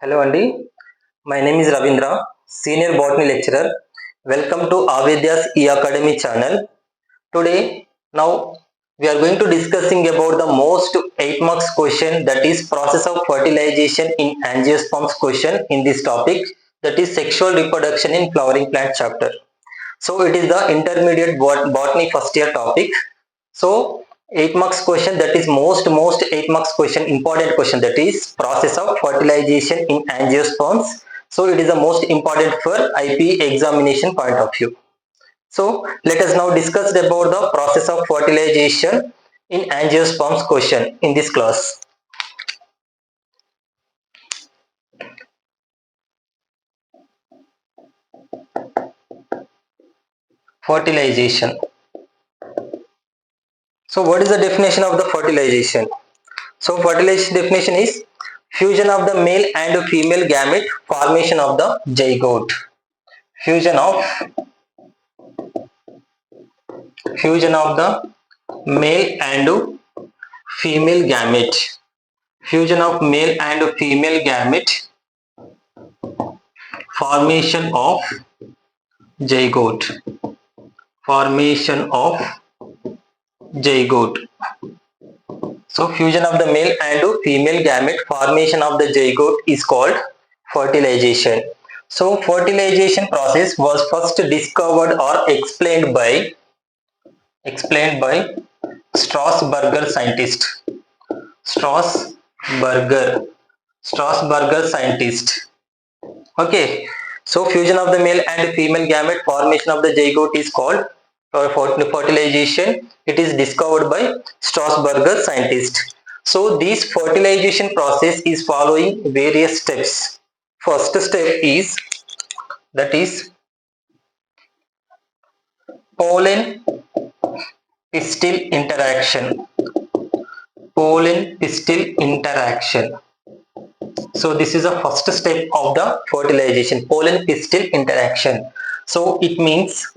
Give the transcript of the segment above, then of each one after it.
Hello Andy, my name is Ravindra, Senior Botany Lecturer. Welcome to Avedya's E-Academy channel. Today, now we are going to discussing about the most 8 marks question, that is process of fertilization in angiosperms question in this topic, that is sexual reproduction in flowering plant chapter. So it is the intermediate botany first year topic. So 8 marks question, that is most 8 marks question, important question, that is process of fertilization in angiosperms. So it is the most important for IP examination point of view. So let us now discuss about the process of fertilization in angiosperms question in this class. Fertilization. So what is the definition of the fertilization? So fertilization definition is fusion of the male and female gamete, formation of the zygote. Fusion of the male and female gamete. Fusion of male and female gamete, formation of zygote. Formation of zygote. So fusion of the male and female gamete, formation of the zygote is called fertilization. So fertilization process was first discovered or explained by Strausberger scientist. Strausberger. Strausberger scientist. Okay. So fusion of the male and female gamete, formation of the zygote is called fertilization. It is discovered by Strausberger scientist. So this fertilization process is following various steps. First step is, that is pollen pistil interaction. Pollen pistil interaction. So this is the first step of the fertilization, pollen pistil interaction. So it means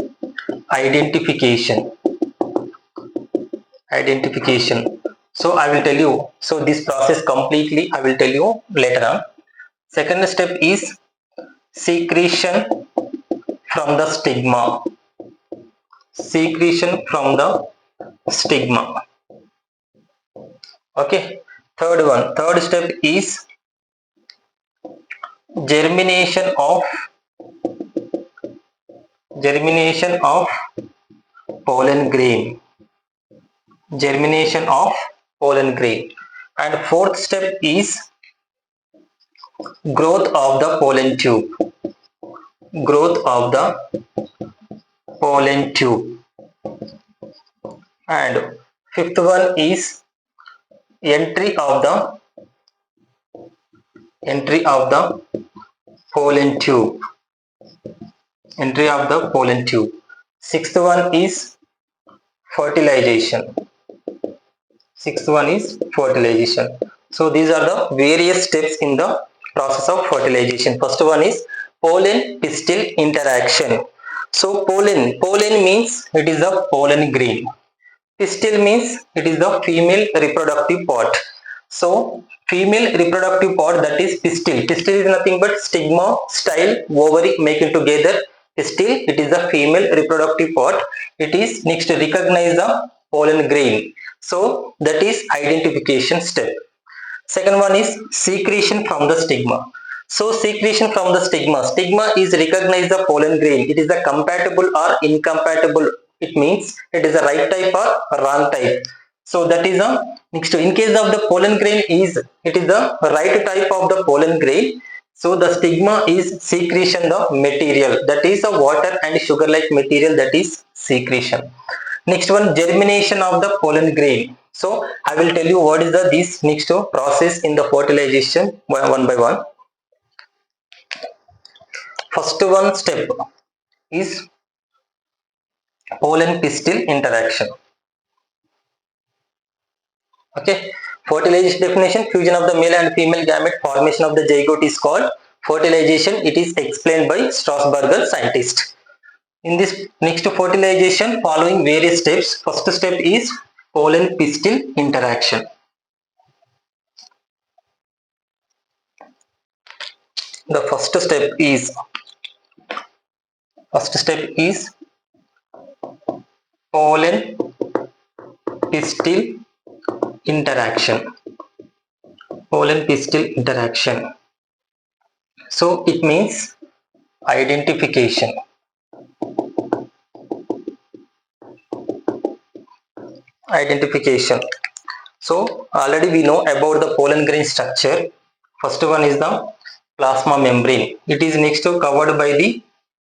identification. Identification. So I will tell you. So this process completely I will tell you later on. Second step is secretion from the stigma. Secretion from the stigma. Okay. Third step is germination of pollen grain. Germination of pollen grain. And fourth step is growth of the pollen tube. Growth of the pollen tube. And fifth one is entry of the pollen tube. Entry of the pollen tube. Sixth one is fertilization. Sixth one is fertilization. So these are the various steps in the process of fertilization. First one is pollen pistil interaction. So pollen means it is the pollen grain. Pistil means it is the female reproductive part. So female reproductive part, that is pistil. Pistil is nothing but stigma, style, ovary making together. Pistil, it is the female reproductive part. It is next to recognize the pollen grain. So that is identification step. Second one is secretion from the stigma. So secretion from the stigma. Stigma is recognize the pollen grain. It is the compatible or incompatible. It means it is the right type or wrong type. So that is a next. In case of the pollen grain, it is the right type of the pollen grain. So the stigma is secretion the material, that is a water and sugar like material, that is secretion. Next one, germination of the pollen grain. So I will tell you what is this next process in the fertilization one by one. First one step is pollen pistil interaction. Okay. Fertilization definition: fusion of the male and female gamete, formation of the zygote is called fertilization. It is explained by Strausberger scientist. In this next fertilization, following various steps. First step is pollen pistil interaction. The first step is pollen pistil interaction. Pollen pistil interaction. So it means identification. Identification. So already we know about the pollen grain structure. First one is the plasma membrane. It is next to covered by the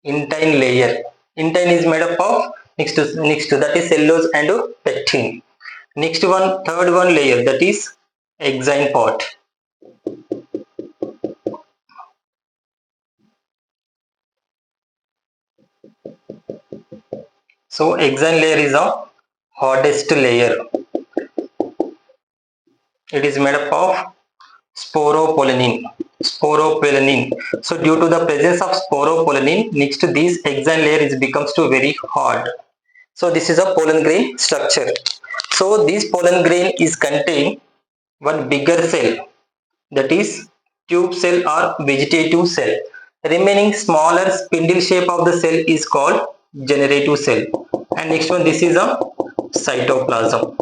intine layer. Intine is made up of next to that is cellulose and pectin. Next one, third one layer, that is exine part. So exine layer is the hardest layer. It is made up of sporopollenin. Sporopollenin. So due to the presence of sporopollenin, next to this exine layer is becomes to very hard. So this is a pollen grain structure. So this pollen grain is contain one bigger cell, that is tube cell or vegetative cell. Remaining smaller spindle shape of the cell is called generative cell. And next one, this is a cytoplasm.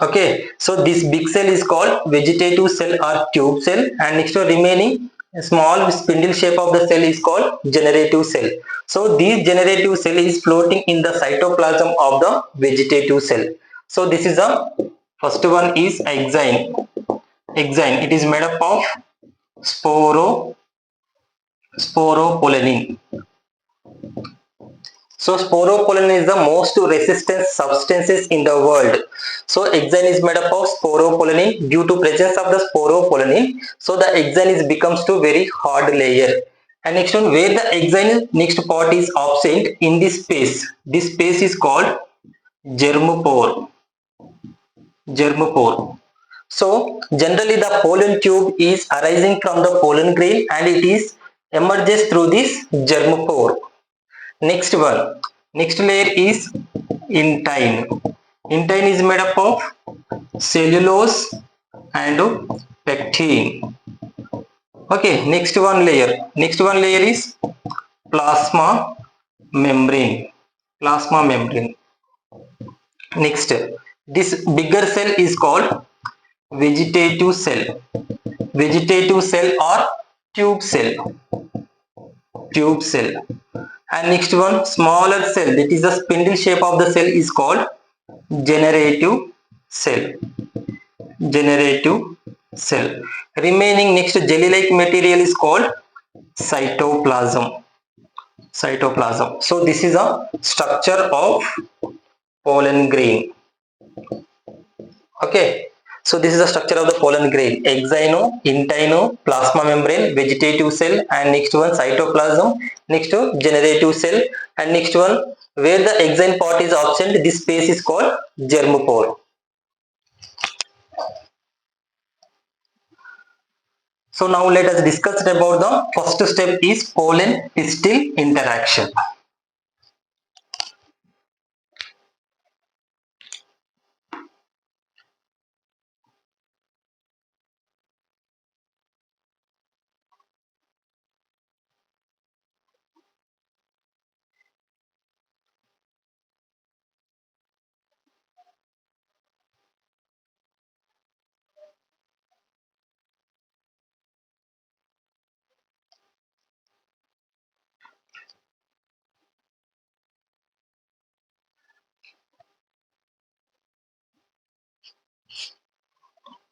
Okay, so this big cell is called vegetative cell or tube cell, and next one remaining small spindle shape of the cell is called generative cell. So this generative cell is floating in the cytoplasm of the vegetative cell. So this is a first one is exine. Exine, it is made up of sporopollenin. So sporopollen is the most resistant substances in the world. So exine is made up of sporopollenin. Due to presence of the sporopollenin, so the exine is becomes to very hard layer. And next one, where the exine next part is absent in this space. This space is called germpore. Germpore. So generally the pollen tube is arising from the pollen grain and it is emerges through this germpore. Next one, next layer is intine. Intine is made up of cellulose and pectin. Okay, next one layer is plasma membrane. Plasma membrane. Next, this bigger cell is called vegetative cell. Vegetative cell or tube cell. Tube cell. And next one, smaller cell, that is the spindle shape of the cell is called generative cell. Generative cell. Remaining next jelly like material is called cytoplasm. Cytoplasm. So this is a structure of pollen grain. Okay, so this is the structure of the pollen grain: exino, intino, plasma membrane, vegetative cell, and next one cytoplasm, next to generative cell, and next one where the exine part is absent, this space is called germpore. So now let us discuss about the first step is pollen pistil interaction.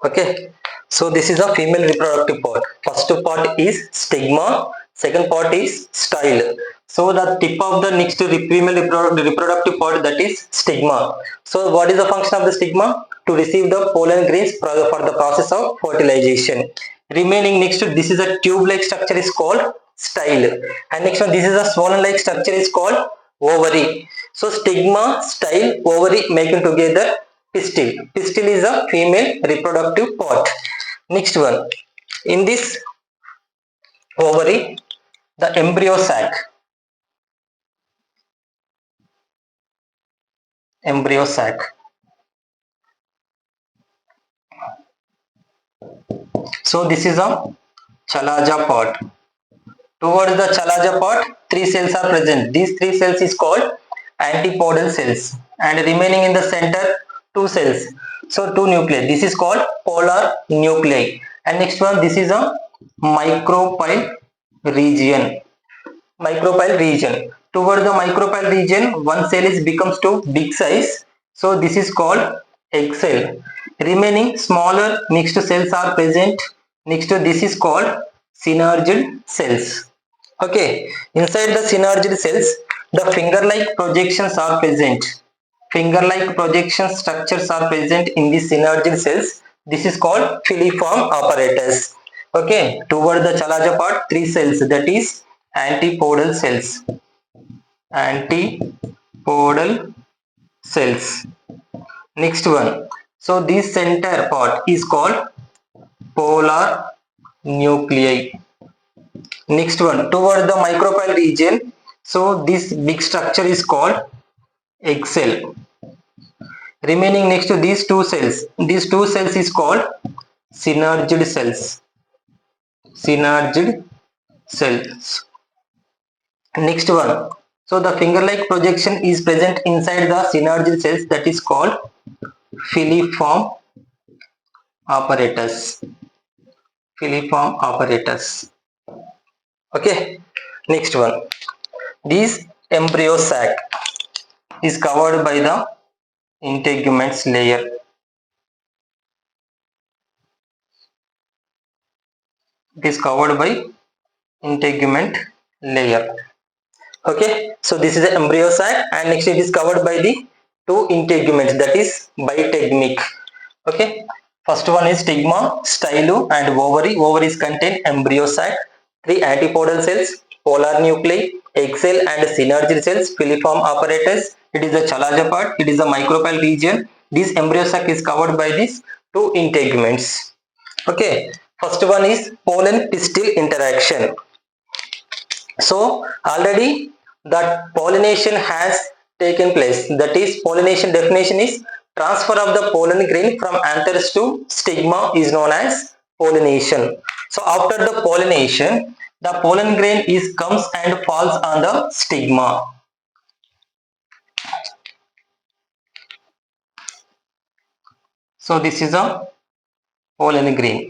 Okay, so this is a female reproductive part. First part is stigma, second part is style. So the tip of the next female reproductive part, that is stigma. So what is the function of the stigma? To receive the pollen grains for the process of fertilization. Remaining next to this is a tube like structure is called style, and next one this is a swollen like structure is called ovary. So stigma, style, ovary making together pistil. Pistil is a female reproductive part. Next one, in this ovary, the embryo sac. Embryo sac. So this is a chalaja part. Towards the chalaja part, three cells are present. These three cells is called antipodal cells, and remaining in the center, two cells. So two nuclei. This is called polar nuclei. And next one, this is a micropyle region. Micropyle region. Toward the micropyle region, one cell is becomes to big size. So this is called egg cell. Remaining smaller mixed cells are present. Next to this is called synergid cells. Okay, inside the synergid cells, the finger-like projections are present. Finger-like projection structures are present in the synergid cells. This is called filiform apparatus. Okay, toward the chalaja part, three cells, that is antipodal cells. Antipodal cells. Next one. So this center part is called polar nuclei. Next one, toward the micropyle region. So this big structure is called egg cell. Remaining next to these two cells is called synergid cells. Synergid cells. Next one. So the finger-like projection is present inside the synergid cells, that is called filiform apparatus. Filiform apparatus. Okay. Next one. This embryo sac is covered by the integuments layer. It is covered by integument layer. Okay, so this is the embryo sac, and next it is covered by the two integuments, that is bitegmic. Okay, first one is stigma, stylo, and ovary. Ovaries contain embryo sac, three antipodal cells, polar nuclei, egg cell, and synergid cells, filiform apparatus. It is the chalaja part. It is the micropyle region. This embryo sac is covered by these two integuments. Okay, first one is pollen pistil interaction. So already that pollination has taken place. That is, pollination definition is transfer of the pollen grain from anthers to stigma is known as pollination. So after the pollination, the pollen grain is comes and falls on the stigma. So this is a pollen grain.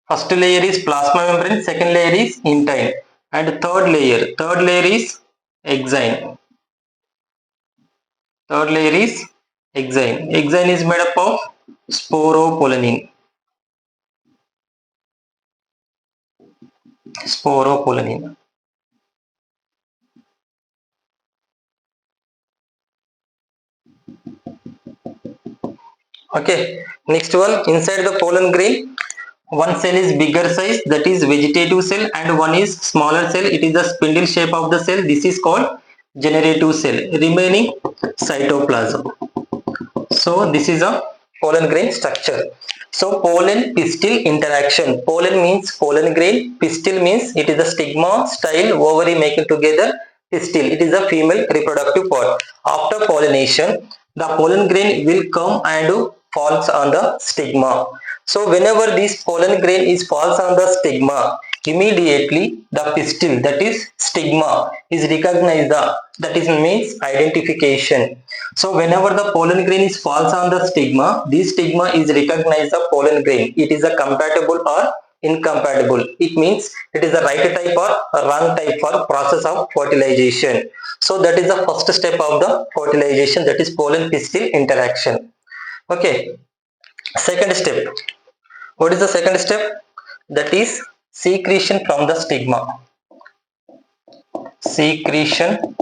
First layer is plasma membrane, second layer is intine, and third layer is exine. Third layer is exine. Exine is made up of sporopollenin. Sporopollenin. Okay. Next one, inside the pollen grain, one cell is bigger size, that is vegetative cell, and one is smaller cell. It is the spindle shape of the cell. This is called generative cell. Remaining cytoplasm. So this is a pollen grain structure. So pollen pistil interaction. Pollen means pollen grain. Pistil means it is the stigma, style, ovary making together. Pistil, it is the female reproductive part. After pollination, the pollen grain will come and falls on the stigma. So whenever this pollen grain is falls on the stigma, immediately the pistil, that is stigma, is recognized. That is means identification. So whenever the pollen grain is falls on the stigma, this stigma is recognized the pollen grain. It is a compatible or incompatible. It means it is the right type or wrong type for process of fertilization. So that is the first step of the fertilization, that is pollen pistil interaction. Okay. Second step. What is the second step? That is secretion from the stigma. Secretion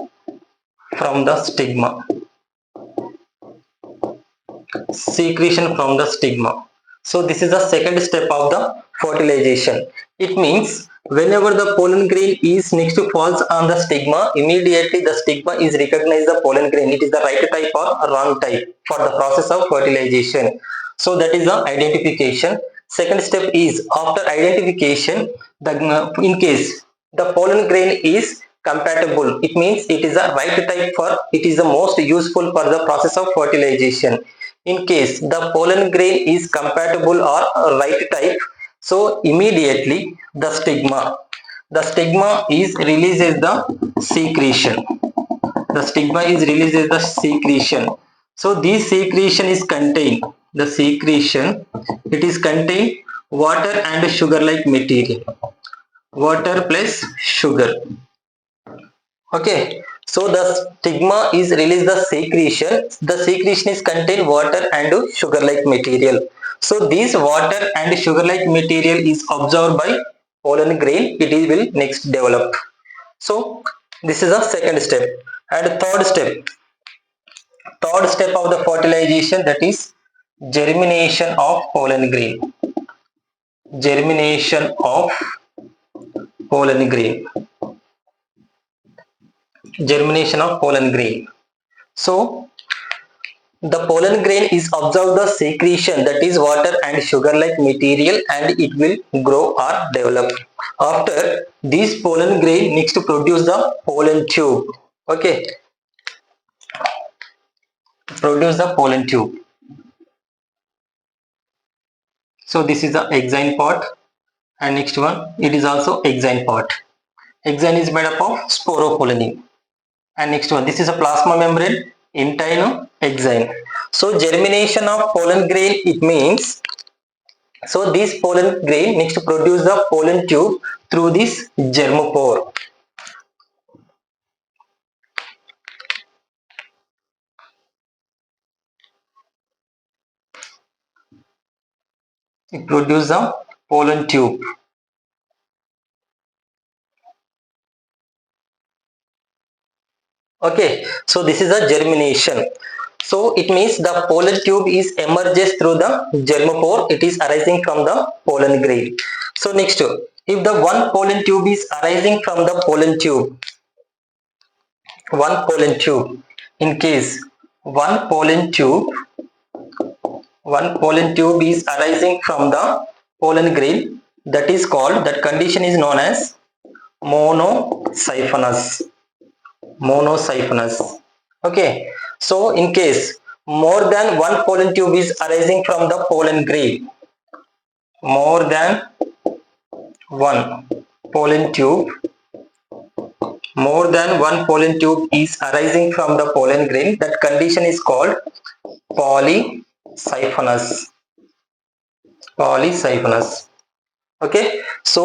from the stigma. Secretion from the stigma. So this is the second step of the fertilization. It means whenever the pollen grain is next to falls on the stigma, immediately the stigma is recognized the pollen grain. It is the right type or wrong type for the process of fertilization. So that is the identification. Second step is after identification, in case the pollen grain is compatible, it means it is the right type for, it is the most useful for the process of fertilization. In case the pollen grain is compatible or right type, so immediately the stigma is releases the secretion. The stigma is releases the secretion. So this secretion is contain the secretion. It is contain water and sugar like material. Water plus sugar. Okay, so the stigma is release the secretion. The secretion is contain water and sugar like material. So this water and sugar like material is absorbed by pollen grain. It will next develop. So this is the second step. And third step of the fertilization, that is germination of pollen grain. Germination of pollen grain. Germination of pollen grain. So the pollen grain is absorb the secretion, that is water and sugar like material, and it will grow or develop. After this pollen grain needs to produce the pollen tube. Okay, produce the pollen tube. So this is the exine part, and next one it is also exine part. Exine is made up of sporopollenin. And next one, this is a plasma membrane, intine, exine. So germination of pollen grain, it means, so this pollen grain needs to produce the pollen tube through this germopore. It produces the pollen tube. Okay, so this is a germination. So it means the pollen tube is emerges through the germopore. It is arising from the pollen grain. So next, if the one pollen tube is arising from the pollen tube, in case one pollen tube is arising from the pollen grain, that is called, that condition is known as monosiphonous. Okay, so in case more than one pollen tube is arising from the pollen grain, more than one pollen tube is arising from the pollen grain, that condition is called polysiphonous. Okay, so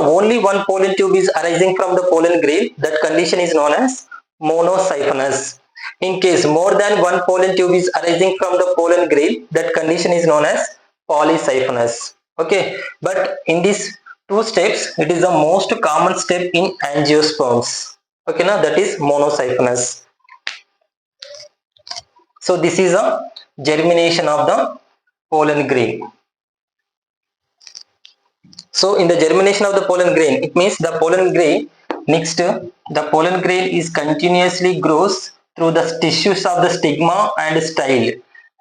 only one pollen tube is arising from the pollen grain, that condition is known as monosiphonous. In case more than one pollen tube is arising from the pollen grain, that condition is known as polysiphonous. Okay, but in these two steps, it is the most common step in angiosperms. Okay, now that is monosiphonous. So this is a germination of the pollen grain. So in the germination of the pollen grain, it means the pollen grain is continuously grows through the tissues of the stigma and style,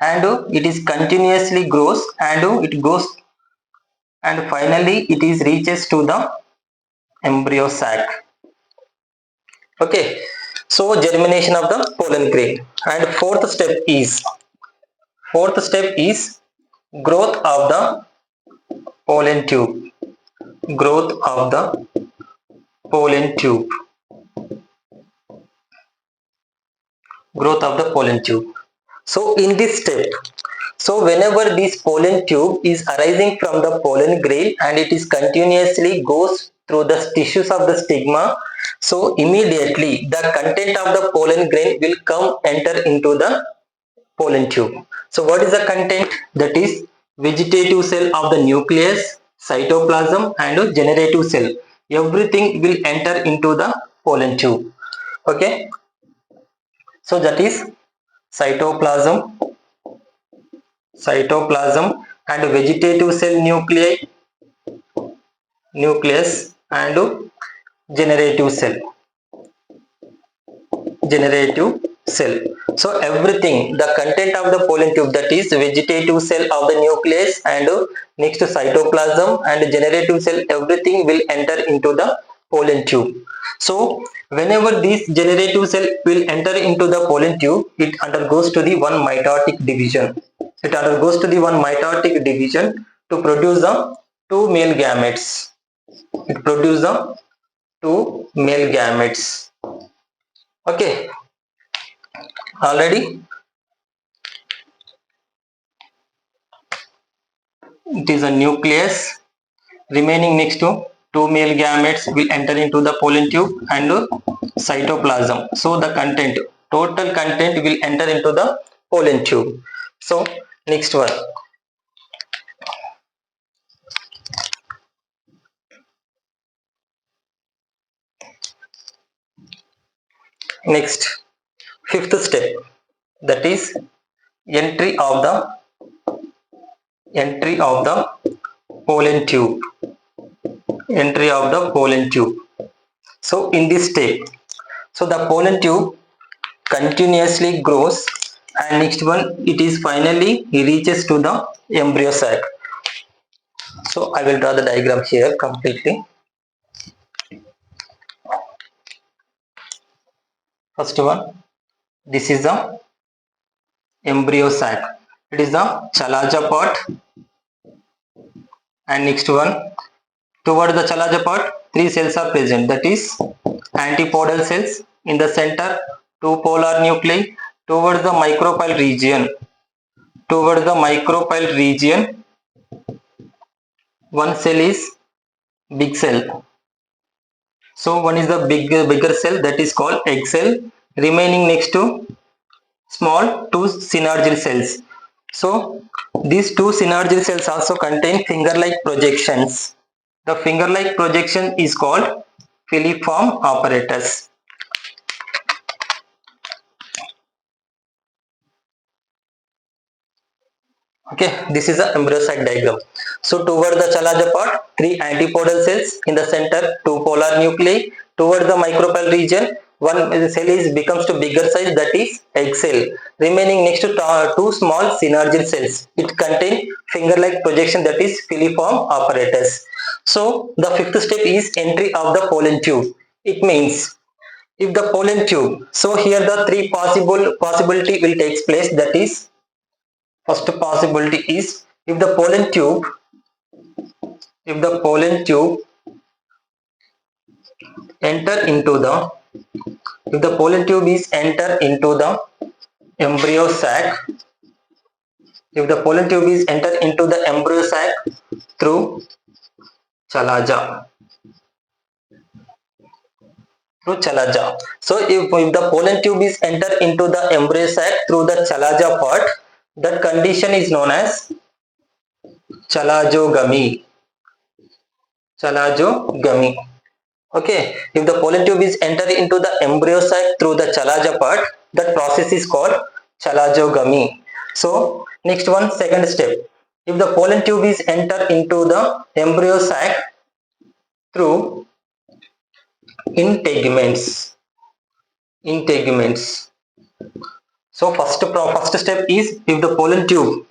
and it is continuously grows, and it goes, and finally it is reaches to the embryo sac. Okay, so germination of the pollen grain. And fourth step is growth of the pollen tube. Growth of the pollen tube. So in this step, so whenever this pollen tube is arising from the pollen grain and it is continuously goes through the tissues of the stigma, so immediately the content of the pollen grain will come enter into the pollen tube. So what is the content? That is vegetative cell of the nucleus, cytoplasm, and generative cell. Everything will enter into the pollen tube. Okay, so that is cytoplasm and vegetative cell nucleus, and generative cell. So everything, the content of the pollen tube, that is vegetative cell of the nucleus, and next cytoplasm and generative cell, everything will enter into the pollen tube. So whenever this generative cell will enter into the pollen tube, it undergoes to the one mitotic division. It undergoes to the one mitotic division to produce the two male gametes. It produces the two male gametes. Okay, already it is a nucleus. Remaining next to two male gametes will enter into the pollen tube and cytoplasm. So the content, total content will enter into the pollen tube. So next one. Next, fifth step, that is entry of the pollen tube. Entry of the pollen tube. So in this step, so the pollen tube continuously grows, and next one it is finally reaches to the embryo sac. So I will draw the diagram here completely. First one, this is the embryo sac. It is the chalaja part, and next one, toward the chalaja part, three cells are present. That is antipodal cells. In the center, two polar nuclei. Towards the micropyle region, one cell is big cell. So one is the bigger cell, that is called egg cell. Remaining next to small two synergal cells. So these two synergal cells also contain finger-like projections. The finger-like projection is called filiform apparatus. Okay, this is the embryo sac diagram. So toward the chalaja part, three antipodal cells. In the center, two polar nuclei. Toward the micropyle region, one cell is becomes to bigger size, that is egg cell. Remaining next to two small synergal cells. It contains finger-like projection, that is filiform apparatus. So the fifth step is entry of the pollen tube. It means if the pollen tube, so here the three possibility will takes place, that is first possibility is if the pollen tube enter into the if the pollen tube is enter into the embryo sac if the pollen tube is enter into the embryo sac through chalaja so if the pollen tube is enter into the embryo sac through the chalaja part, that condition is known as chalajogamy. Okay, if the pollen tube is enter into the embryo sac through the chalaja part, that process is called chalajogamy. So next one, second step, if the pollen tube is enter into the embryo sac through integuments. So first step is if the pollen tube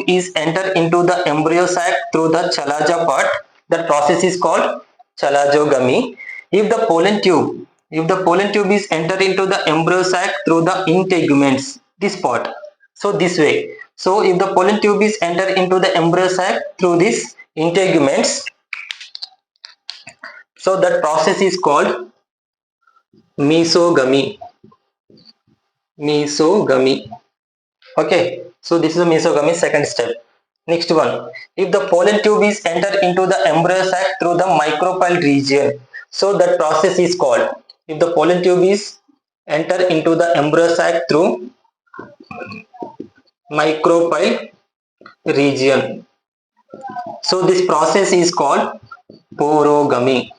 is enter into the embryo sac through the chalaja part, that process is called chalajogamy. If the pollen tube is enter into the embryo sac through the integuments, this part, so this way. So if the pollen tube is enter into the embryo sac through this integuments, so that process is called mesogamy. Okay, so this is a mesogamy, second step. Next one, if the pollen tube is enter into the embryo sac through the micropyle region, so that process is called, if the pollen tube is enter into the embryo sac through micropyle region, so this process is called porogamy.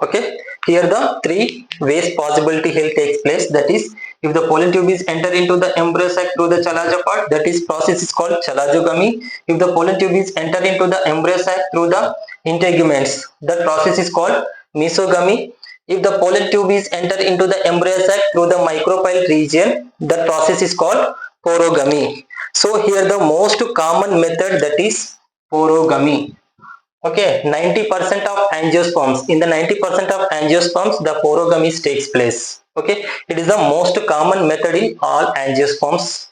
Okay, here the three ways possibility here takes place, that is if the pollen tube is enter into the embryo sac through the chalaja part, that is process is called chalajogamy. If the pollen tube is enter into the embryo sac through the integuments, that process is called mesogamy. If the pollen tube is enter into the embryo sac through the micropyle region, that process is called porogamy. So here the most common method, that is porogamy. Okay, 90% of angiosperms, in the 90% of angiosperms, the porogamy takes place. Okay, it is the most common method in all angiosperms.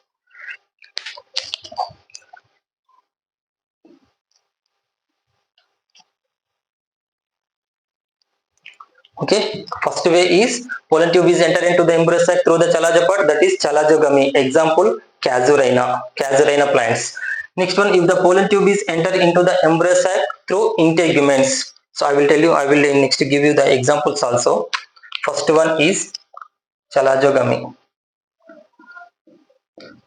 Okay, first way is pollen tube is enter into the embryo sac through the chalaza part, that is chalazogamy. Example, casuarina plants. Next one, if the pollen tube is enter into the embryo sac through integuments. So I will tell you, I will next give you the examples also. First one is chalazogamy.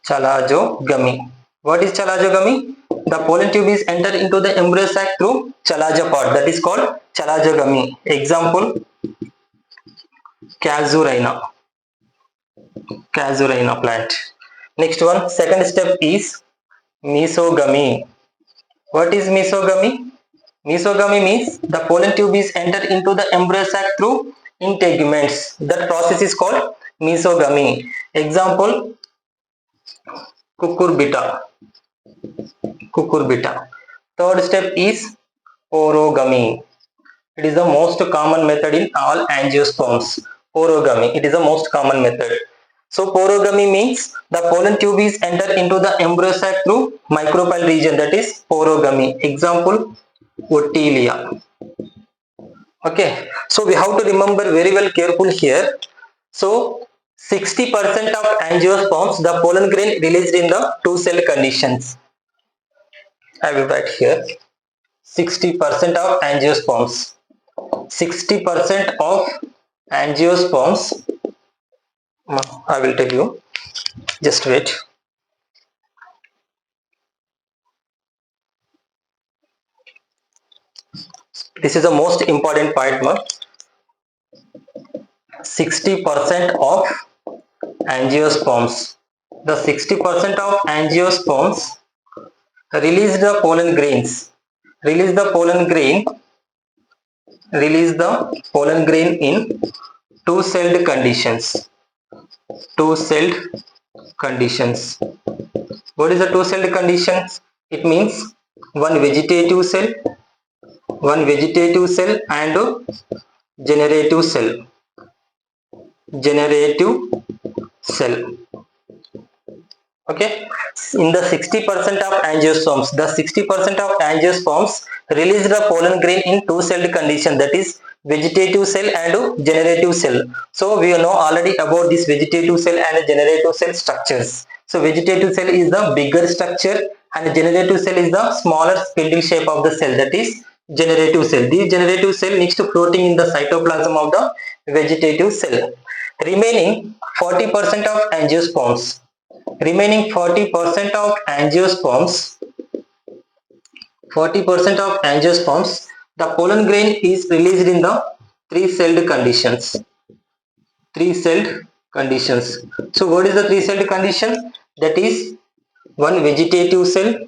Chalazogamy. What is chalazogamy? The pollen tube is enter into the embryo sac through chalaza part, that is called chalazogamy. Example, casuarina. Casuarina plant. Next one, second step is mesogamy. What is mesogamy? Mesogamy means the pollen tube is entered into the embryo sac through integuments. That process is called mesogamy. Example, cucurbita. Cucurbita. Third step is orogamy. It is the most common method in all angiosperms. Orogamy. It is the most common method. So porogamy means the pollen tube is entered into the embryo sac through micropyle region, that is porogamy. Example, Otilia. Okay. So we have to remember very well careful here. So 60% of angiosperms, the pollen grain released in the two-celled conditions. I will write here 60% of angiosperms. 60% of angiosperms, I will tell you, just wait. This is the most important point. 60% of angiosperms. The 60% of angiosperms release the pollen grains. Release the pollen grain. Release the pollen grain in two-celled conditions. Two-celled conditions. What is the two-celled conditions? It means one vegetative cell and generative cell. Generative cell. Okay, in the 60% of angiosperms, the 60% of angiosperms release the pollen grain in two-celled condition, that is vegetative cell and generative cell. So we know already about this vegetative cell and generative cell structures. So vegetative cell is the bigger structure and generative cell is the smaller spindle shape of the cell, that is generative cell. This generative cell next to floating in the cytoplasm of the vegetative cell. Remaining 40% of angiosperms. Remaining 40% of angiosperms, 40% of angiosperms, the pollen grain is released in the three-celled conditions. Three-celled conditions. So what is the three-celled condition? That is one vegetative cell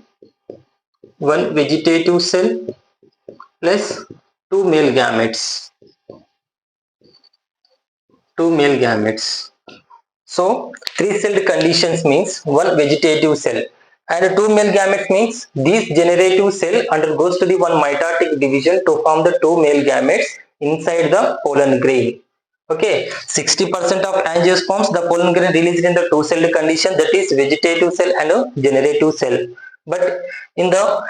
plus two male gametes. Two male gametes. So three-celled conditions means one vegetative cell and two male gametes means this generative cell undergoes to the one mitotic division to form the two male gametes inside the pollen grain. Okay, 60% of angiosperms, the pollen grain released in the two-celled condition, that is vegetative cell and a generative cell. But in the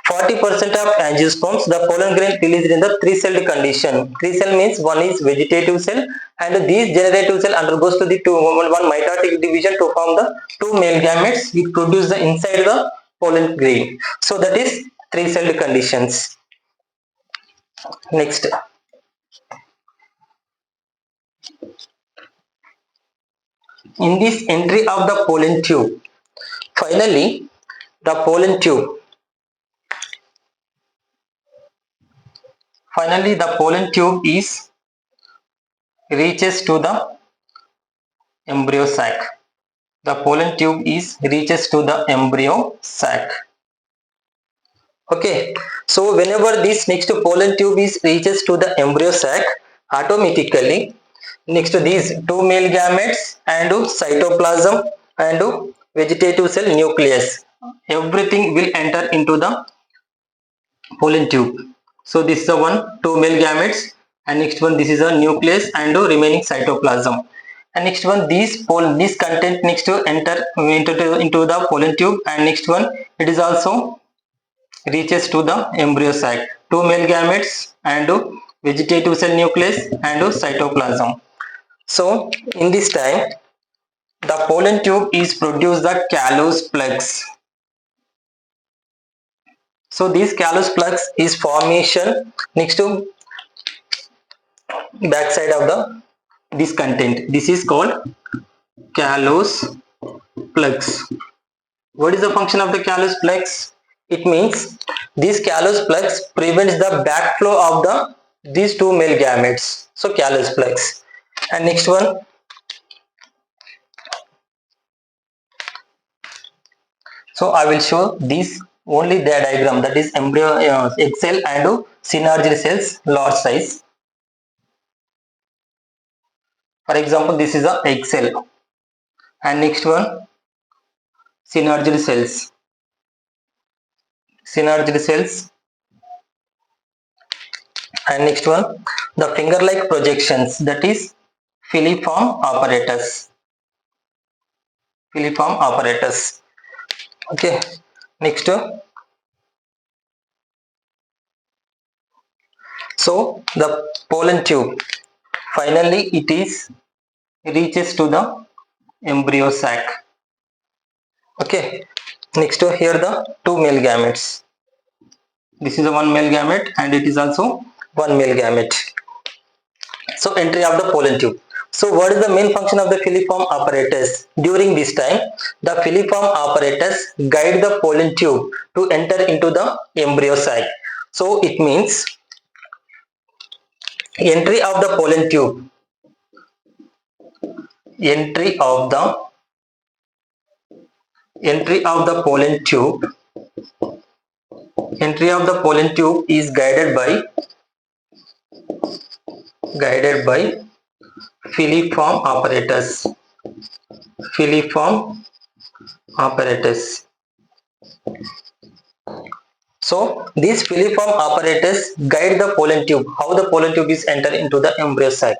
40% of angiosperms, the pollen grain released in the three-celled condition. Three-cell means one is vegetative cell and this generative cell undergoes to the one mitotic division to form the two male gametes. It produces the inside the pollen grain. So that is three-celled conditions. Next. In this entry of the pollen tube, finally the pollen tube is reaches to the embryo sac. The pollen tube is reaches to the embryo sac. Okay, so whenever this next pollen tube is reaches to the embryo sac, automatically next to these two male gametes and cytoplasm and vegetative cell nucleus, everything will enter into the pollen tube. So this is the one two male gametes and next one this is a nucleus and remaining cytoplasm. and next one this content needs to enter into the pollen tube, and next one it is also reaches to the embryo sac, two male gametes and vegetative cell nucleus and cytoplasm. So in this time the pollen tube is produce the callus plugs. So this callus plugs is formation next to back side of the this content. This is called callus plugs. What is the function of the callus plugs? It means these callus plugs prevents the backflow of the these two male gametes. So callus plugs. And next one, so I will show this only the diagram, that is embryo egg cell and synergy cells large size. For example, this is a egg cell, and next one synergy cells, and next one the finger like projections, that is filiform apparatus. Okay, next so the pollen tube finally it is reaches to the embryo sac. Okay, next here the two male gametes. This is a one male gamete and it is also one male gamete. So entry of the pollen tube. So what is the main function of the filiform apparatus? During this time the filiform apparatus guide the pollen tube to enter into the embryo sac. So it means entry of the pollen tube, entry of the entry of the pollen tube entry of the pollen tube is guided by filiform apparatus. So this filiform apparatus guide the pollen tube, how the pollen tube is enter into the embryo sac.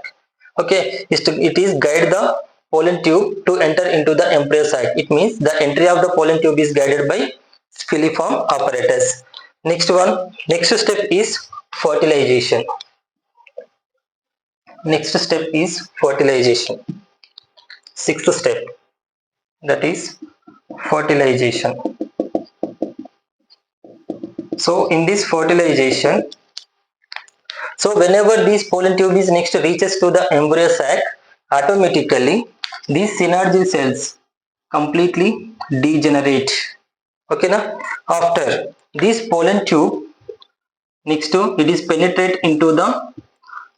Okay, it is guide the pollen tube to enter into the embryo sac. It means the entry of the pollen tube is guided by filiform apparatus. Next step is fertilization. Sixth step, that is fertilization. So in this fertilization, so whenever this pollen tube is next reaches to the embryo sac, automatically these synergy cells completely degenerate. Okay na? After this pollen tube next to it is penetrate into the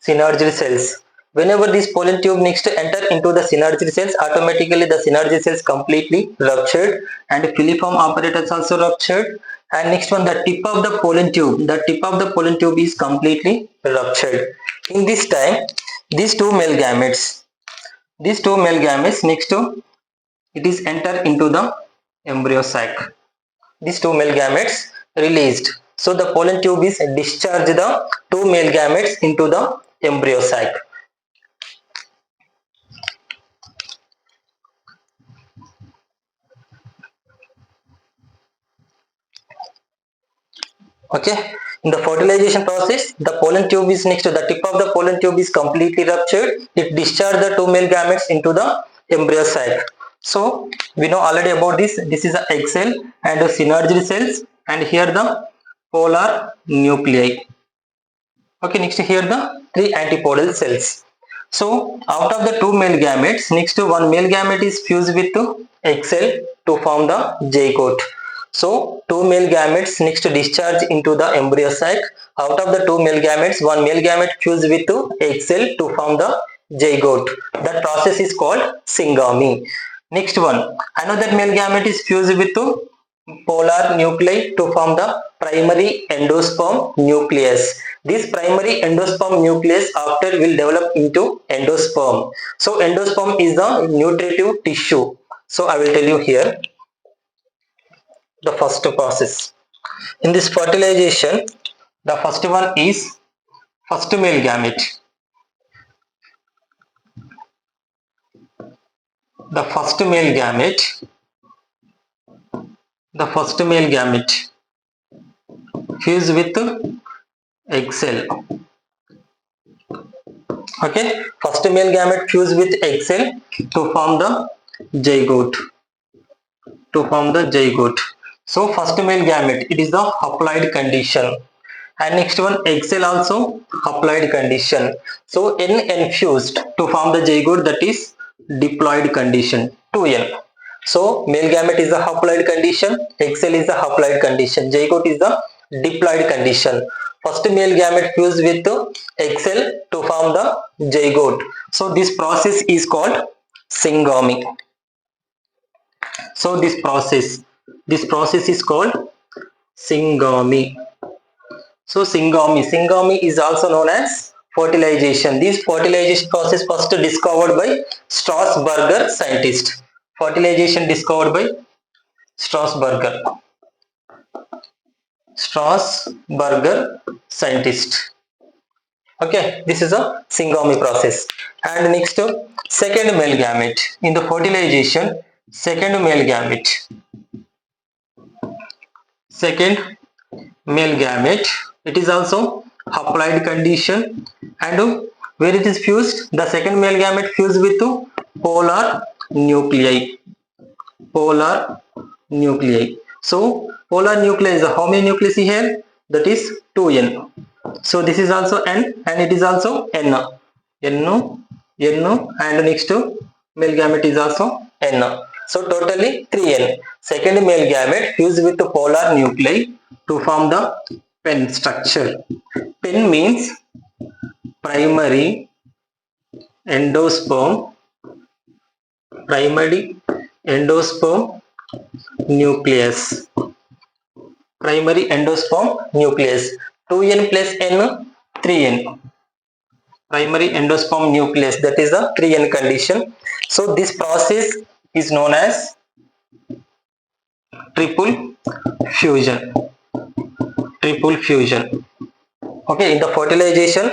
synergy cells. Whenever this pollen tube next to enter into the synergy cells, automatically the synergy cells completely ruptured and filiform apparatus also ruptured. And next one, the tip of the pollen tube is completely ruptured. In this time, these two male gametes next to it is enter into the embryo sac. These two male gametes released. So the pollen tube is discharged the two male gametes into the embryo sac. Okay, in the fertilization process the pollen tube is next to the tip of the pollen tube is completely ruptured. It discharged the two male gametes into the embryo sac. So we know already about this. This is the egg cell and the synergy cells, and here the polar nuclei. Okay, next here the three antipodal cells. So out of the two male gametes, next to one male gamete is fused with egg cell to form the zygote. So two male gametes next to discharge into the embryo sac. Out of the two male gametes, one male gamete fused with egg cell to form the zygote. That process is called syngamy. Next one, another male gamete is fused with polar nuclei to form the primary endosperm nucleus. This primary endosperm nucleus after will develop into endosperm. So endosperm is the nutritive tissue. So I will tell you here the first process. In this fertilization, the first one is first male gamete. the first male gamete, the first male gamete fuse with egg cell. Okay, first male gamete fuse with egg cell to form the zygote. To form the zygote. So first male gamete, it is the haploid condition. And next one, egg cell also haploid condition. So N fused to form the zygote, that is diploid condition, 2N. So male gamete is the haploid condition, egg cell is the haploid condition, zygote is the diploid condition. First male gamete fused with egg cell to form the zygote. So this process is called syngamy. So this process is called syngamy. So syngamy is also known as fertilization. This fertilization process first discovered by Strausberger scientist. Fertilization discovered by Strausberger. Strausberger scientist. Okay, this is a syngamy process. And next, second male gamete. In the fertilization, second male gamete. Second male gamete, it is also haploid condition, and where it is fused, the second male gamete fused with polar nuclei. Polar nuclei. So polar nuclei is how many nuclei here? That is 2N. So this is also N and it is also N. N, and next to male gamete is also N. So totally 3N. Second male gamete fused with the polar nuclei to form the pen structure. Pen means primary endosperm, primary endosperm nucleus. Primary endosperm nucleus. 2N plus N, 3N. Primary endosperm nucleus, that is the 3N condition. So this process is known as triple fusion. Triple fusion. Okay, in the fertilization,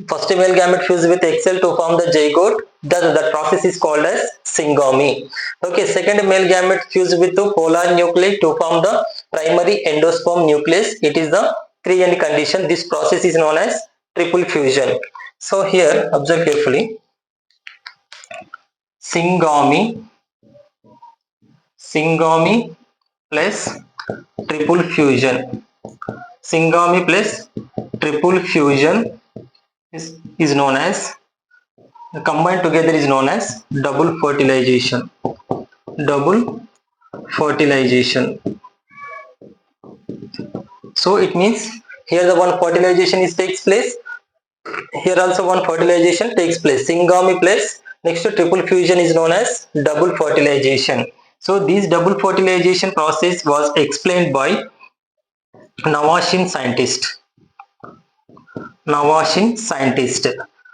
first male gamete fused with egg cell to form the zygote. That process is called as syngamy. Okay, second male gamete fused with the polar nuclei to form the primary endosperm nucleus. It is the 3N condition. This process is known as triple fusion. So here, observe carefully. Syngamy plus triple fusion. Syngamy plus triple fusion is known as, combined together is known as double fertilization. Double fertilization. So it means here the one fertilization is takes place, here also one fertilization takes place. Syngamy plus next to triple fusion is known as double fertilization. So this double fertilization process was explained by Navashin scientist. Navashin scientist.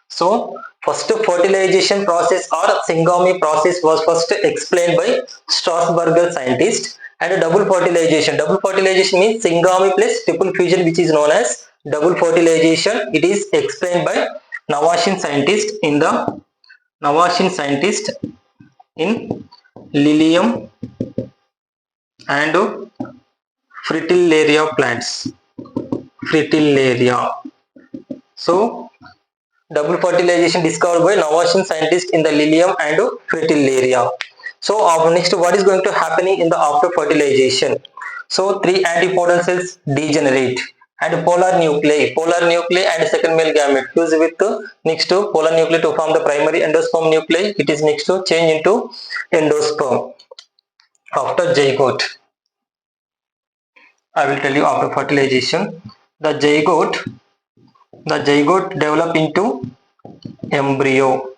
So first fertilization process or syngamy process was first explained by Strausberger scientist, and double fertilization. Double fertilization means syngamy plus triple fusion, which is known as double fertilization. It is explained by Navashin scientist in lilium and fritillaria plants. Fritillaria. So double fertilization discovered by Navashin scientist in the lilium and fritillaria. So next, what is going to happen in the after fertilization? So three antipodal cells degenerate and polar nuclei and second male gamete fuse with next to polar nuclei to form the primary endosperm nuclei. It is next to change into endosperm after zygote. I will tell you after fertilization, the zygote develop into embryo.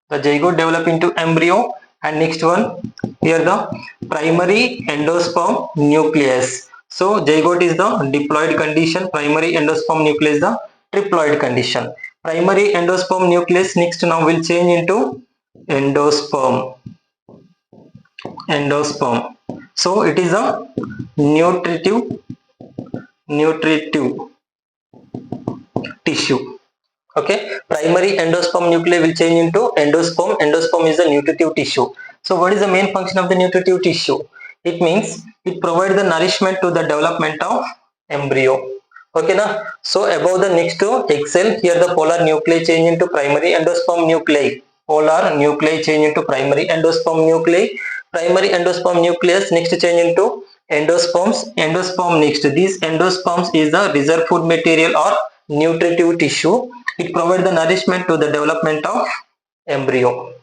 The zygote develop into embryo, and next one, here the primary endosperm nucleus. So zygote is the diploid condition, primary endosperm nucleus is the triploid condition. Primary endosperm nucleus next now will change into endosperm. So it is a nutritive tissue. Okay, primary endosperm nuclei will change into endosperm. Endosperm is the nutritive tissue. So what is the main function of the nutritive tissue? It means it provides the nourishment to the development of embryo. Okay na? So above the next to excel, here the polar nuclei change into primary endosperm nuclei. Polar nuclei change into primary endosperm nuclei. Primary endosperm nucleus next change into endosperms. Endosperm next, these endosperms is the reserve food material or nutritive tissue. It provides the nourishment to the development of embryo.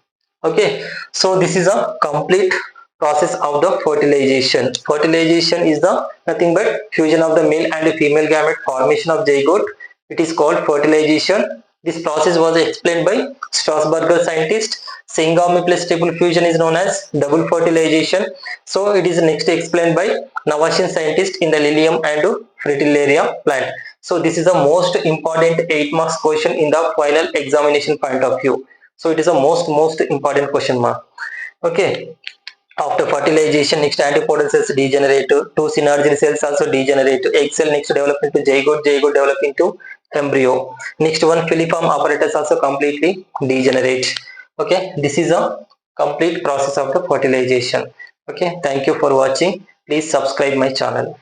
Okay, so this is a complete process of the fertilization. Fertilization is the nothing but fusion of the male and female gamete, formation of zygote. It is called fertilization. This process was explained by strausberger scientist. Syngamy plus triple fusion is known as double fertilization. So it is next explained by Navasian scientist in the lilium and fritillaria plant. So this is the most important 8 marks question in the final examination point of view. So it is a most important question mark. Okay, after fertilization, next antipodal cells degenerate, two synergy cells also degenerate, egg cell next develop into zygote, zygote develop into embryo. Next one filiform apparatus also completely degenerate. Okay, this is a complete process of the fertilization. Okay, thank you for watching. Please subscribe my channel.